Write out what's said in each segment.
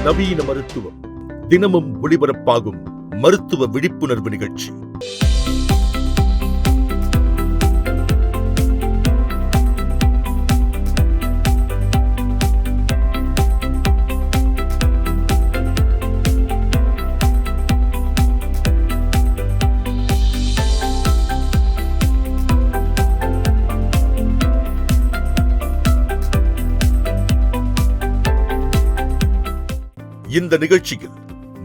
நவீன மருத்துவம் தினமும் ஒளிபரப்பாகும் மருத்துவ விழிப்புணர்வு நிகழ்ச்சி. இந்த நிகழ்ச்சியில்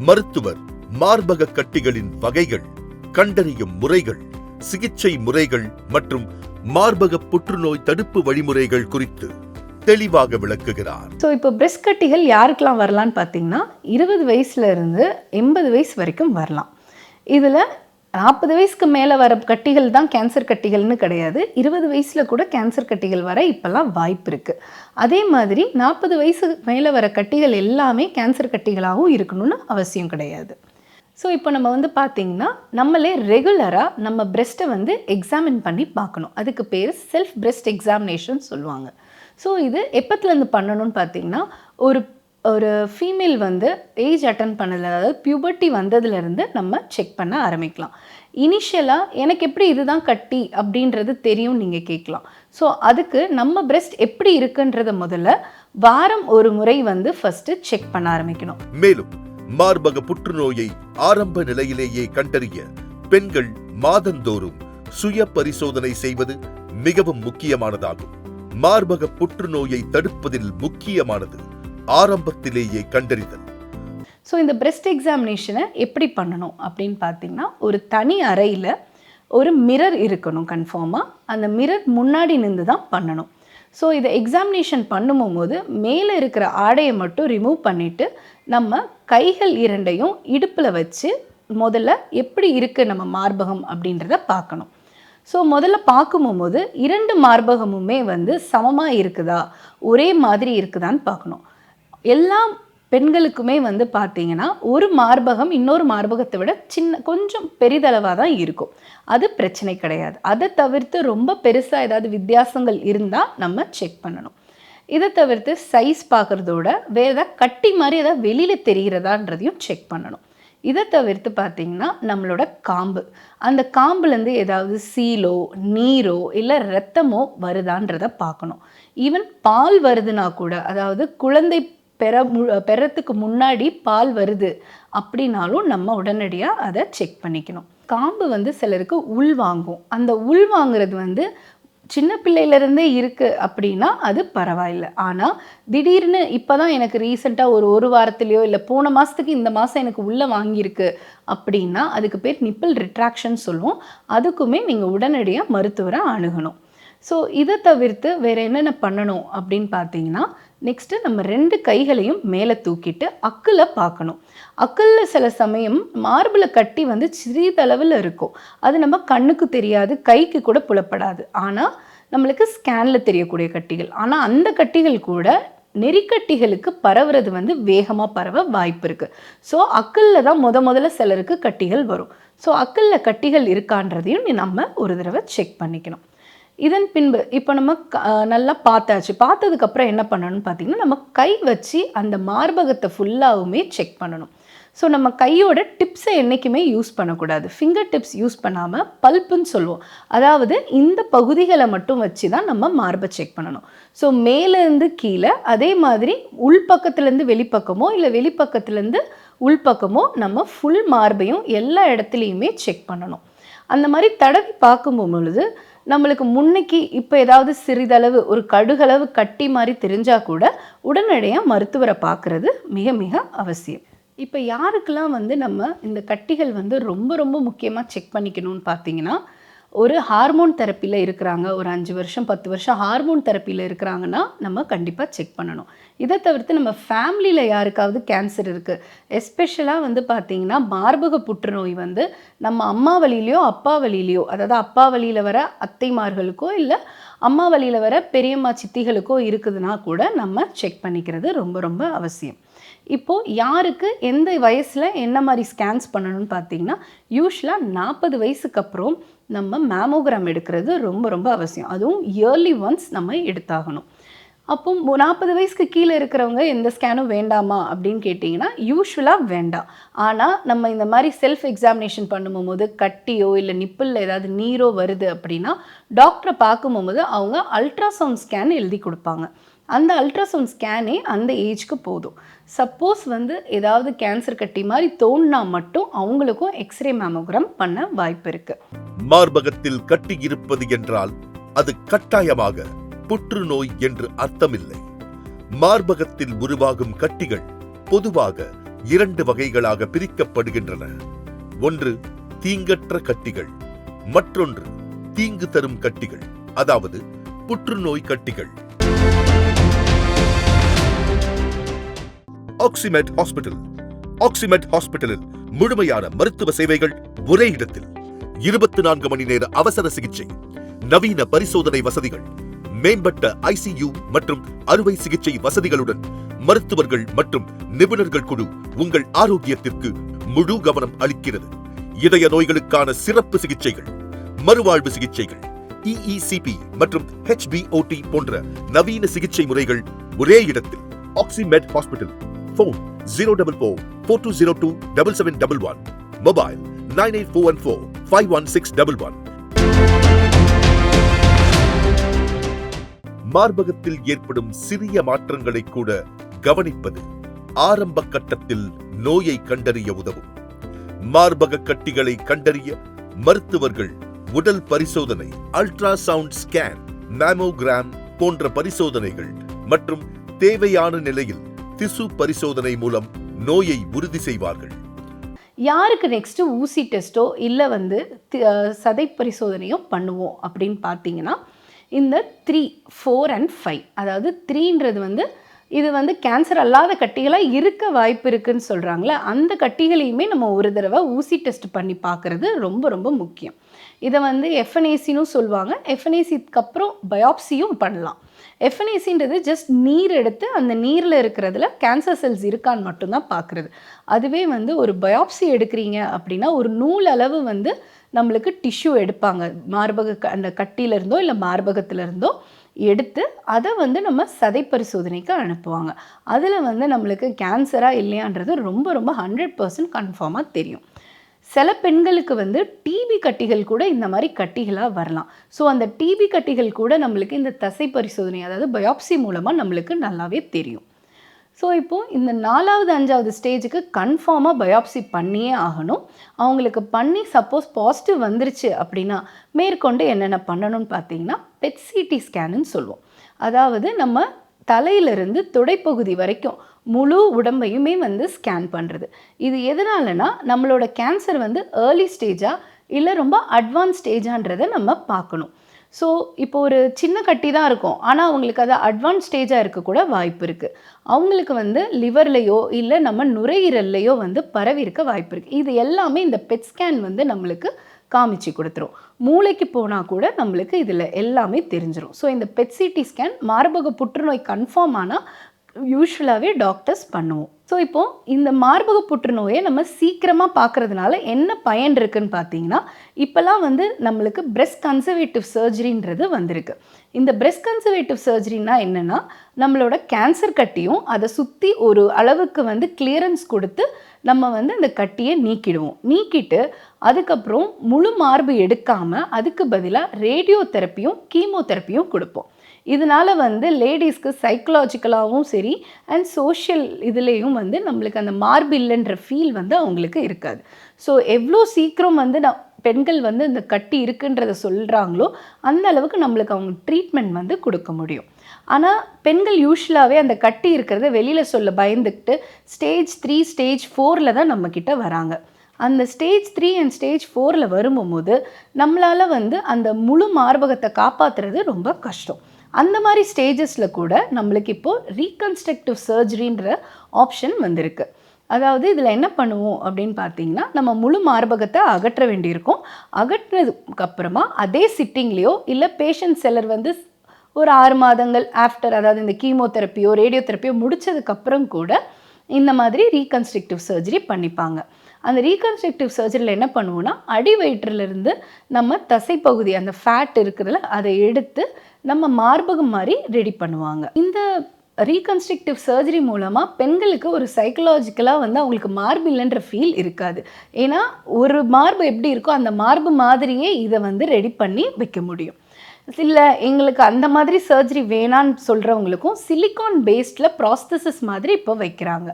மருத்துவர் மார்பக கட்டிகளின் வகைகள், கண்டறியும் முறைகள், சிகிச்சை முறைகள் மற்றும் மார்பக புற்றுநோய் தடுப்பு வழிமுறைகள் குறித்து தெளிவாக விளக்குகிறார். இப்போ பிரெஸ்ட் கட்டிகள் யாருக்கெல்லாம் வரலான்னு பார்த்தீங்கன்னா 20 வயசுல இருந்து 80 வயசு வரைக்கும் வரலாம். இதில் 40 வயசுக்கு மேலே வர கட்டிகள் தான் கேன்சர் கட்டிகள்னு கிடையாது. 20 வயசில் கூட கேன்சர் கட்டிகள் வர இப்போல்லாம் வாய்ப்பு இருக்குது. அதே மாதிரி 40 வயசு மேலே வர கட்டிகள் எல்லாமே கேன்சர் கட்டிகளாகவும் இருக்கணும்னு அவசியம் கிடையாது. ஸோ இப்போ நம்ம பார்த்திங்கன்னா நம்மளே ரெகுலராக நம்ம பிரெஸ்ட்டை எக்ஸாமின் பண்ணி பார்க்கணும். அதுக்கு பேர் செல்ஃப் பிரெஸ்ட் எக்ஸாமினேஷன் சொல்லுவாங்க. ஸோ இது எப்பத்துலேருந்து பண்ணணும்னு பார்த்திங்கன்னா ஒரு ஃபீமேல் ஏஜ் அட்டன் பண்ணல, அதாவது பியூபர்ட்டி வந்ததுலேருந்து நம்ம செக் பண்ண ஆரம்பிக்கலாம். இனிஷியலாக எனக்கு எப்படி இதுதான் கட்டி அப்படின்றது தெரியும் நீங்கள் கேட்கலாம். ஸோ அதுக்கு நம்ம பிரெஸ்ட் எப்படி இருக்குன்றத முதல்ல வாரம் ஒரு முறை ஃபஸ்ட்டு செக் பண்ண ஆரம்பிக்கணும். மேலும் மார்பக புற்றுநோயை ஆரம்ப நிலையிலேயே கண்டறிய பெண்கள் மாதந்தோறும் சுய பரிசோதனை செய்வது மிகவும் முக்கியமானதாகும். மார்பக புற்றுநோயை தடுப்பதில் முக்கியமானது ஆரம்பத்திலேயே கண்டறிதல். ஸோ இந்த பிரெஸ்ட் எக்ஸாமினேஷனை எப்படி பண்ணணும் அப்படின்னு பார்த்தீங்கன்னா, ஒரு தனி அறையில் ஒரு மிரர் இருக்கணும் கன்ஃபார்மாக. அந்த மிரர் முன்னாடி நின்று தான் பண்ணணும். ஸோ இதை எக்ஸாமினேஷன் பண்ணும்போது மேலே இருக்கிற ஆடையை மட்டும் ரிமூவ் பண்ணிவிட்டு நம்ம கைகள் இரண்டையும் இடுப்பில் வச்சு முதல்ல எப்படி இருக்குது நம்ம மார்பகம் அப்படின்றத பார்க்கணும். ஸோ முதல்ல பார்க்கும்போது 2 மார்பகமுமே சமமாக இருக்குதா, ஒரே மாதிரி இருக்குதான்னு பார்க்கணும். எல்லா பெண்களுக்குமே பார்த்தீங்கன்னா ஒரு மார்பகம் இன்னொரு மார்பகத்தை விட கொஞ்சம் பெரிதளவாக தான் இருக்கும். அது பிரச்சனை கிடையாது. அதை தவிர்த்து ரொம்ப பெருசாக ஏதாவது வித்தியாசங்கள் இருந்தால் நம்ம செக் பண்ணணும். இதை தவிர்த்து சைஸ் பார்க்குறதோட வேறு ஏதாவது கட்டி மாதிரி ஏதாவது வெளியில் தெரிகிறதான்றதையும் செக் பண்ணணும். இதை தவிர்த்து பார்த்திங்கன்னா நம்மளோட காம்பு, அந்த காம்புலேருந்து ஏதாவது சீலோ நீரோ இல்லை ரத்தமோ வருதான்றதை பார்க்கணும். ஈவன் பால் வருதுன்னா கூட, அதாவது குழந்தை பெறத்துக்கு முன்னாடி பால் வருது அப்படின்னாலும் நம்ம உடனடியாக அதை செக் பண்ணிக்கணும். காம்பு சிலருக்கு உள் வாங்கும். அந்த உள் வாங்குறது சின்ன பிள்ளையிலேருந்தே இருக்குது அப்படின்னா அது பரவாயில்லை. ஆனால் திடீர்னு இப்போ தான் எனக்கு ரீசெண்டாக ஒரு வாரத்துலேயோ இல்லை போன மாதத்துக்கு இந்த மாதம் எனக்கு உள்ளே வாங்கியிருக்கு அப்படின்னா அதுக்கு பேர் நிப்பிள் ரிட்ராக்ஷன் சொல்லுவோம். அதுக்குமே நீங்கள் உடனடியாக மருத்துவரை அணுகணும். ஸோ இதை தவிர்த்து வேறு என்னென்ன பண்ணணும் அப்படின்னு பார்த்தீங்கன்னா, நெக்ஸ்ட்டு நம்ம 2 கைகளையும் மேலே தூக்கிட்டு அக்கில் பார்க்கணும். அக்கில் சில சமயம் மார்பில் கட்டி சிறிதளவில் இருக்கும். அது நம்ம கண்ணுக்கு தெரியாது, கைக்கு கூட புலப்படாது. ஆனால் நம்மளுக்கு ஸ்கேனில் தெரியக்கூடிய கட்டிகள். ஆனால் அந்த கட்டிகள் கூட நெறிக்கட்டிகளுக்கு பரவுறது வேகமாக பரவ வாய்ப்பு இருக்குது. ஸோ அக்கில் தான் முதல்ல சிலருக்கு கட்டிகள் வரும். ஸோ அக்கில் கட்டிகள் இருக்கான்றதையும் நம்ம ஒரு தடவை செக் பண்ணிக்கணும். இதன் பின்பு இப்போ நம்ம நல்லா பார்த்ததுக்கப்புறம் என்ன பண்ணணும்னு பார்த்தீங்கன்னா, நம்ம கை வச்சு அந்த மார்பகத்தை ஃபுல்லாகவுமே செக் பண்ணணும். ஸோ நம்ம கையோட டிப்ஸை என்றைக்குமே யூஸ் பண்ணக்கூடாது. ஃபிங்கர் டிப்ஸ் யூஸ் பண்ணாமல் பல்ப்புன்னு சொல்லுவோம். அதாவது இந்த பகுதிகளை மட்டும் வச்சு தான் நம்ம மார்பை செக் பண்ணணும். ஸோ மேலேருந்து கீழே, அதே மாதிரி உள்பக்கத்துலேருந்து வெளிப்பக்கமோ இல்லை வெளிப்பக்கத்துலேருந்து உள்பக்கமோ நம்ம ஃபுல் மார்பையும் எல்லா இடத்துலையுமே செக் பண்ணணும். அந்த மாதிரி தடவி பார்க்கும்பொழுது நம்மளுக்கு முன்னைக்கு இப்போ ஏதாவது சிறிதளவு ஒரு கடுகளவு கட்டி மாதிரி தெரிஞ்சால் கூட உடனடியாக மருத்துவரை பார்க்குறது மிக மிக அவசியம். இப்போ யாருக்கெல்லாம் நம்ம இந்த கட்டிகள் ரொம்ப ரொம்ப முக்கியமாக செக் பண்ணிக்கணும்னு பார்த்தீங்கன்னா, ஒரு ஹார்மோன் தெரப்பியில் இருக்கிறாங்க, ஒரு 5 வருஷம் 10 வருஷம் ஹார்மோன் தெரப்பியில் இருக்கிறாங்கன்னா நம்ம கண்டிப்பாக செக் பண்ணணும். இதை தவிர்த்து நம்ம ஃபேமிலியில் யாருக்காவது கேன்சர் இருக்குது, எஸ்பெஷலாக பார்த்தீங்கன்னா மார்பக புற்றுநோய் நம்ம அம்மா வழியிலையோ அப்பா வழியிலையோ, அதாவது அப்பா வழியில் வர அத்தைமார்களுக்கோ இல்லை அம்மா வழியில் வர பெரியம்மா சித்திகளுக்கோ இருக்குதுன்னா கூட நம்ம செக் பண்ணிக்கிறது ரொம்ப ரொம்ப அவசியம். இப்போது யாருக்கு எந்த வயசில் என்ன மாதிரி ஸ்கேன்ஸ் பண்ணணும்னு பார்த்தீங்கன்னா, யூஸ்வலாக 40 வயசுக்கு அப்புறம் நம்ம மேமோகிராம் எடுக்கிறது ரொம்ப ரொம்ப அவசியம். அதுவும் இயர்லி ஒன்ஸ் நம்ம எடுத்தாகணும். அப்போ 40 வயசுக்கு கீழே இருக்கிறவங்க எந்த ஸ்கேனும் வேண்டாமா அப்படின்னு கேட்டிங்கன்னா யூஸ்வலாக வேண்டாம். ஆனால் நம்ம இந்த மாதிரி செல்ஃப் எக்ஸாமினேஷன் பண்ணும்போது கட்டியோ இல்லை நிப்பிளில் ஏதாவது நீரோ வருது அப்படின்னா டாக்டரை பார்க்கும்போது அவங்க அல்ட்ராசவுண்ட் ஸ்கேன் எழுதி கொடுப்பாங்க. அந்த அல்ட்ராசவுண்ட் ஸ்கேனே அந்த ஏஜ்க்கு போதும். சப்போஸ் வந்து ஏதாவது கேன்சர் கட்டி மாதிரி தோணுனா மட்டும் அவங்களுக்கும் எக்ஸ்ரே மேமோகிராம் பண்ண வாய்ப்பு இருக்கு. மார்பகத்தில் கட்டி இருப்பது என்றால் அது கட்டாயமாக புற்றுநோய் என்று அர்த்தமில்லை. மார்பகத்தில் உருவாகும் கட்டிகள் பொதுவாக 2 வகைகளாக பிரிக்கப்படுகின்றன. ஒன்று தீங்கற்ற கட்டிகள், மற்றொன்று தீங்கு தரும் கட்டிகள், அதாவது புற்றுநோய் கட்டிகள். ஆக்சிமெட் ஹாஸ்பிட்டல். ஆக்சிமெட் ஹாஸ்பிட்டலில் முழுமையான மருத்துவ சேவைகள் ஒரே இடத்தில். 24 மணி நேர அவசர சிகிச்சை, நவீன பரிசோதனை வசதிகள், மேம்பட்ட ICU மற்றும் அறுவை சிகிச்சை வசதிகளுடன் மருத்துவர்கள் மற்றும் நிபுணர்கள் குழு உங்கள் ஆரோக்கியத்திற்கு முழு கவனம் அளிக்கிறது. இதய நோய்களுக்கான சிறப்பு சிகிச்சைகள், மறுவாழ்வு சிகிச்சைகள், EECP மற்றும் HBOT போன்ற நவீன சிகிச்சை முறைகள் ஒரே இடத்தில். ஆக்சிமெட் ஹாஸ்பிட்டல். Phone 044-4202-7711. Mobile 98414-51611. மார்பகத்தில் ஏற்படும் சிறிய மாற்றங்களை கூட கவனிப்பது ஆரம்ப கட்டத்தில் நோயை கண்டறிய உதவும். மார்பக கட்டிகளை கண்டறிய மருத்துவர்கள் உடல் பரிசோதனை, அல்ட்ராசவுண்ட் ஸ்கேன், மேமோகிராம் போன்ற பரிசோதனைகள் மற்றும் தேவையான நிலையில் திசு பரிசோதனை மூலம் நோயை உறுதி செய்வார்கள். யாருக்கு நெக்ஸ்ட்டு ஊசி டெஸ்ட்டோ இல்லை வந்து சதை பரிசோதனையோ பண்ணுவோம் அப்படின்னு பார்த்தீங்கன்னா இந்த 3, 4 and 5, அதாவது 3ன்றது வந்து இது வந்து கேன்சர் அல்லாத கட்டிகளாக இருக்க வாய்ப்பு இருக்குன்னு சொல்கிறாங்களே, அந்த கட்டிகளையுமே நம்ம ஒரு தடவை ஊசி டெஸ்ட் பண்ணி பார்க்குறது ரொம்ப ரொம்ப முக்கியம். இதை வந்து FNACன்னு சொல்லுவாங்க. FNACக்கு அப்புறம் பயாப்சியும் பண்ணலாம். FNACன்றது ஜஸ்ட் நீர் எடுத்து அந்த நீரில் இருக்கிறதுல கேன்சர் செல்ஸ் இருக்கான்னு மட்டும்தான் பார்க்குறது. அதுவே வந்து ஒரு பயாப்சி எடுக்கிறீங்க அப்படின்னா ஒரு நூல் அளவு வந்து நம்மளுக்கு டிஷ்யூ எடுப்பாங்க. அந்த கட்டியிலேருந்தோ இல்லை மார்பகத்திலேருந்தோ எடுத்து அதை வந்து நம்ம சதை பரிசோதனைக்கு அனுப்புவாங்க. அதில் வந்து நம்மளுக்கு கேன்சராக இல்லையான்றது ரொம்ப ரொம்ப 100% கன்ஃபார்மாக தெரியும். சில பெண்களுக்கு வந்து டிபி கட்டிகள் கூட இந்த மாதிரி கட்டிகளாக வரலாம். ஸோ அந்த டிபி கட்டிகள் கூட நம்மளுக்கு இந்த தசை பரிசோதனை, அதாவது பயாப்சி மூலமாக நம்மளுக்கு நல்லாவே தெரியும். ஸோ இப்போது இந்த 4வது 5வது ஸ்டேஜுக்கு கன்ஃபார்மாக பயாப்சி பண்ணியே ஆகணும். அவங்களுக்கு பண்ணி சப்போஸ் பாசிட்டிவ் வந்துருச்சு அப்படின்னா மேற்கொண்டு என்னென்ன பண்ணணும்னு பார்த்தீங்கன்னா பெட் சிடி ஸ்கேனுன்னு சொல்லுவோம். அதாவது நம்ம தலையிலிருந்து துடைப்பகுதி வரைக்கும் முழு உடம்பையுமே வந்து ஸ்கேன் பண்ணுறது. இது எதனாலனா நம்மளோட கேன்சர் வந்து ஏர்லி ஸ்டேஜா இல்லை ரொம்ப அட்வான்ஸ் ஸ்டேஜான்றதை நம்ம பார்க்கணும். ஸோ இப்போ ஒரு சின்ன கட்டி தான் இருக்கும், ஆனால் அவங்களுக்கு அது அட்வான்ஸ் ஸ்டேஜாக இருக்கக்கூட வாய்ப்பு இருக்குது. அவங்களுக்கு வந்து லிவர்லையோ இல்லை நம்ம நுரையீரல்லையோ வந்து பரவி இருக்க வாய்ப்பு இருக்குது. இது எல்லாமே இந்த பெட் ஸ்கேன் வந்து நம்மளுக்கு காமிச்சு கொடுத்துரும். மூளைக்கு போனால் கூட நம்மளுக்கு இதில் எல்லாமே தெரிஞ்சிடும். ஸோ இந்த பெட் சிடி ஸ்கேன் மார்பக புற்றுநோய் கன்ஃபார்ம் ஆனால் யூஸ்வலாகவே டாக்டர்ஸ் பண்ணுவோம். ஸோ இப்போது இந்த மார்பக புற்றுநோயை நம்ம சீக்கிரமாக பார்க்குறதுனால என்ன பயன் இருக்குன்னு பார்த்தீங்கன்னா, இப்போல்லாம் வந்து நம்மளுக்கு பிரெஸ்ட் கன்சர்வேட்டிவ் சர்ஜரின்றது வந்திருக்கு. இந்த பிரெஸ்ட் கன்சர்வேட்டிவ் சர்ஜரினா என்னென்னா, நம்மளோட கேன்சர் கட்டியும் அதை சுற்றி ஒரு அளவுக்கு வந்து கிளியரன்ஸ் கொடுத்து நம்ம வந்து அந்த கட்டியை நீக்கிட்டு அதுக்கப்புறம் முழு மார்பு எடுக்காமல் அதுக்கு பதிலாக ரேடியோ தெரப்பியும் கீமோதெரப்பியும் கொடுப்போம். இதனால் வந்து லேடிஸ்க்கு சைக்கலாஜிக்கலாகவும் சரி அண்ட் சோஷியல் இதுலேயும் வந்து நம்மளுக்கு அந்த மார்பு இல்லைன்ற ஃபீல் வந்து அவங்களுக்கு இருக்காது. ஸோ எவ்வளோ சீக்கிரம் வந்து பெண்கள் வந்து இந்த கட்டி இருக்குன்றதை சொல்கிறாங்களோ அந்த அளவுக்கு நம்மளுக்கு அவங்க ட்ரீட்மெண்ட் வந்து கொடுக்க முடியும். ஆனால் பெண்கள் யூஸ்வலாகவே அந்த கட்டி இருக்கிறத வெளியில் சொல்ல பயந்துக்கிட்டு ஸ்டேஜ் 3, ஸ்டேஜ் 4 தான் நம்மக்கிட்ட வராங்க. அந்த ஸ்டேஜ் 3 அண்ட் ஸ்டேஜ் 4 வரும்போது நம்மளால் வந்து அந்த முழு மார்பகத்தை காப்பாற்றுறது ரொம்ப கஷ்டம். அந்த மாதிரி ஸ்டேஜஸில் கூட நம்மளுக்கு இப்போது ரீகன்ஸ்ட்ரக்டிவ் சர்ஜரின்ற ஆப்ஷன் வந்திருக்கு. அதாவது இதில் என்ன பண்ணுவோம் அப்படின்னு பார்த்தீங்கன்னா, நம்ம முழு மார்பகத்தை அகற்ற வேண்டியிருக்கும். அகற்றினதுக்கு அப்புறமா அதே சிட்டிங்லேயோ இல்லை பேஷண்ட் சிலர் வந்து ஒரு 6 மாதங்கள் ஆஃப்டர், அதாவது இந்த கீமோதெரப்பியோ ரேடியோ தெரப்பியோ முடித்ததுக்கப்புறம் கூட இந்த மாதிரி ரீகன்ஸ்ட்ரக்டிவ் சர்ஜரி பண்ணிப்பாங்க. அந்த ரீகன்ஸ்ட்ரக்டிவ் சர்ஜரியில் என்ன பண்ணுவோன்னா, அடி வயிற்றிலிருந்து நம்ம தசைப்பகுதி அந்த ஃபேட் இருக்குதுல அதை எடுத்து நம்ம மார்பகம் மாதிரி ரெடி பண்ணுவாங்க. இந்த ரீகன்ஸ்ட்ரக்டிவ் சர்ஜரி மூலமாக பெண்களுக்கு ஒரு சைக்கலாஜிக்கலாக வந்து அவங்களுக்கு மார்பு இல்லைன்ற ஃபீல் இருக்காது. ஏன்னா ஒரு மார்பு எப்படி இருக்கோ அந்த மார்பு மாதிரியே இதை வந்து ரெடி பண்ணி வைக்க முடியும். இல்லை எங்களுக்கு அந்த மாதிரி சர்ஜரி வேணான்னு சொல்கிறவங்களுக்கும் சிலிக்கான் பேஸ்டில் ப்ராஸ்தசிஸ் மாதிரி இப்போ வைக்கிறாங்க.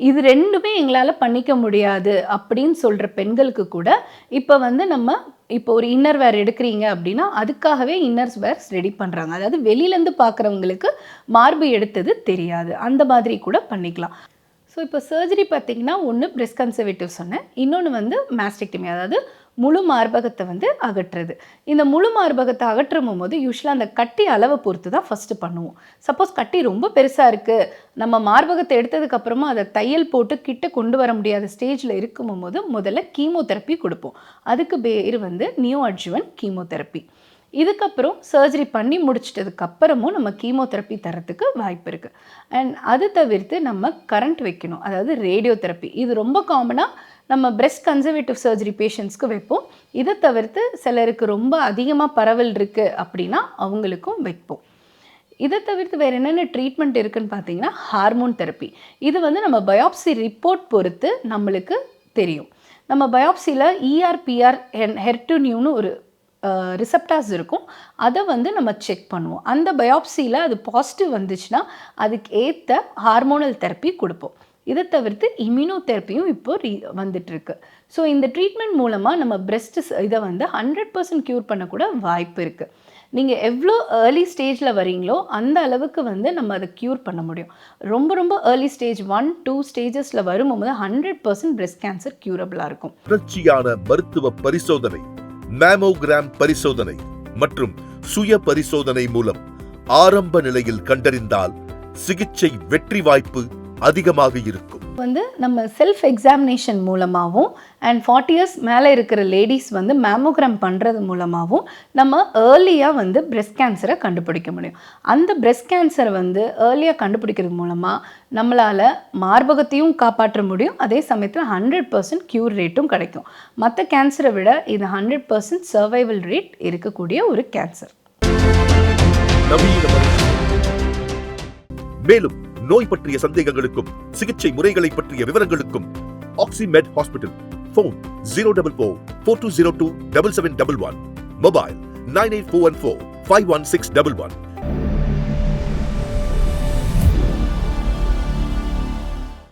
இது ரெண்டுமே எங்களால் பண்ணிக்க முடியாது அப்படின்னு சொல்கிற பெண்களுக்கு கூட இப்போ வந்து நம்ம இப்போ ஒரு இன்னர் வேர் எடுக்கிறீங்க அப்படின்னா அதுக்காகவே இன்னர்ஸ் வேர்ஸ் ரெடி பண்ணுறாங்க. அதாவது வெளியிலேருந்து பார்க்குறவங்களுக்கு மார்பு எடுத்தது தெரியாது, அந்த மாதிரி கூட பண்ணிக்கலாம். ஸோ இப்போ சர்ஜரி பார்த்திங்கன்னா ஒன்று பிரெஸ்ட் கன்சர்வேட்டிவ் சொன்னேன், இன்னொன்று வந்து மாஸ்டெக்டமி, அதாவது முழு மார்பகத்தை வந்து அகற்றுறது. இந்த முழு மார்பகத்தை அகற்றும் போது யூஸ்வலாக அந்த கட்டி அளவை பொறுத்து தான் ஃபஸ்ட்டு பண்ணுவோம். சப்போஸ் கட்டி ரொம்ப பெருசாக இருக்குது, நம்ம மார்பகத்தை எடுத்ததுக்கப்புறமா அதை தையல் போட்டு கிட்ட கொண்டு வர முடியாத ஸ்டேஜில் இருக்கும் போது முதல்ல கீமோதெரப்பி கொடுப்போம். அதுக்கு பேர் வந்து நியோ அட்ஜுவன்ட் கீமோதெரப்பி. இதுக்கப்புறம் சர்ஜரி பண்ணி முடிச்சிட்டதுக்கப்புறமும் நம்ம கீமோதெரப்பி தரத்துக்கு வாய்ப்பு இருக்குது. அண்ட் அது தவிர்த்து நம்ம கரண்ட் வைக்கணும், அதாவது ரேடியோ தெரப்பி. இது ரொம்ப காமனாக நம்ம பிரெஸ்ட் கன்சர்வேட்டிவ் சர்ஜரி பேஷண்ட்ஸ்க்கு வைப்போம். இதை தவிர்த்து சிலருக்கு ரொம்ப அதிகமாக பரவல் இருக்குது அப்படின்னா அவங்களுக்கும் வைப்போம். இதை தவிர்த்து வேறு என்னென்ன ட்ரீட்மெண்ட் இருக்குதுன்னு பார்த்தீங்கன்னா ஹார்மோன் தெரப்பி. இது வந்து நம்ம பயாப்சி ரிப்போர்ட் பொறுத்து நம்மளுக்கு தெரியும். நம்ம பயாப்சியில் ER/PR HER2/newன்னு ஒரு ரிசப்டார்ஸ் இருக்கும், அதை வந்து நம்ம செக் பண்ணுவோம். அந்த பயாப்சியில் அது பாசிட்டிவ் வந்துச்சுன்னா அதுக்கு ஏற்ற ஹார்மோனல் தெரப்பி கொடுப்போம். இதை தவிர்த்து இம்யூனோ தெரப்பியும் இப்போ வந்துட்டுருக்கு. ஸோ இந்த ட்ரீட்மெண்ட் மூலமாக நம்ம பிரெஸ்ட் இதை வந்து 100% க்யூர் பண்ணக்கூட வாய்ப்பு இருக்குது. நீங்கள் எவ்வளோ ஏர்லி ஸ்டேஜில் வரீங்களோ அந்த அளவுக்கு வந்து நம்ம அதை க்யூர் பண்ண முடியும். ரொம்ப ரொம்ப ஏர்லி ஸ்டேஜ் 1-2 ஸ்டேஜஸில் வரும்போது 100% பிரெஸ்ட் கேன்சர் க்யூரபிளாக இருக்கும். தொடர்ச்சியான மருத்துவ பரிசோதனை, மேமோகிராம் பரிசோதனை மற்றும் சுய பரிசோதனை மூலம் ஆரம்ப நிலையில் கண்டறிந்தால் சிகிச்சை வெற்றி வாய்ப்பு அதிகமாக இருக்கும். வந்து நம்ம செல்ஃப் எக்ஸாமினேஷன் மூலமாகவும் அண்ட் 40 இயர்ஸ் மேலே இருக்கிற லேடிஸ் வந்து மேமோகிராம் பண்ணுறது மூலமாகவும் நம்ம ஏர்லியாக வந்து பிரெஸ்ட் கேன்சரை கண்டுபிடிக்க முடியும். அந்த பிரெஸ்ட் கேன்சரை வந்து ஏர்லியாக கண்டுபிடிக்கிறது மூலமாக நம்மளால் மார்பகத்தையும் காப்பாற்ற முடியும், அதே சமயத்தில் 100% க்யூர் ரேட்டும் கிடைக்கும். மற்ற கேன்சரை விட இது 100% சர்வைவல் ரேட் இருக்கக்கூடிய ஒரு கேன்சர். மேலும் நோய் பற்றிய சந்தேகங்களுக்கும் சிகிச்சை முறைகளை பற்றிய விவரங்களுக்கும் ஆக்சிமெட் ஹாஸ்பிட்டல். ஃபோன் 044-4202-7711. மொபைல் 9841451611.